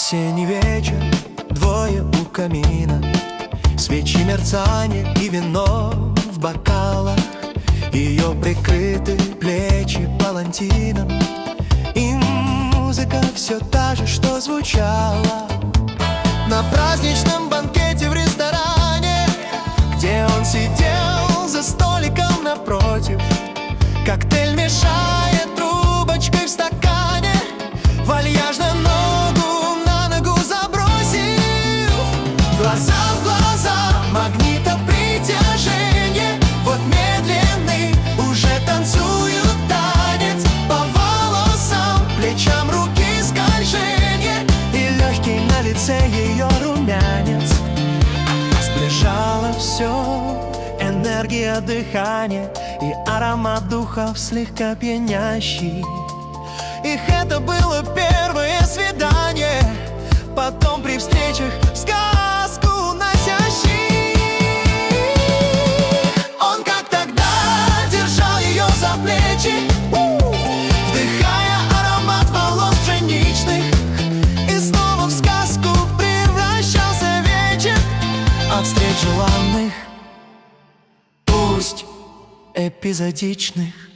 Осенний вечер, двое у камина, свечи, мерцание и вино в бокалах, ее прикрыты плечи палантином, и музыка все та же, что звучала на праздничном банкете в ресторане, где он сидел за столиком напротив. Коктейль мешает трубочкой в стакане, вальяжно ногу на ногу забросив. Глаза в глаза, магнита притяжения, вот медленный уже танцуют танец. По волосам, плечам руки скольжение, и легкий на лице ее румянец. Сближало все энергия дыхания и аромат духов слегка пьянящий. Их это было первое свидание, потом при встречах сказку уносящий. Он как тогда держал ее за плечи, вдыхая аромат волос пшеничных, и снова в сказку превращался вечер от встреч желанных, пусть эпизодичных.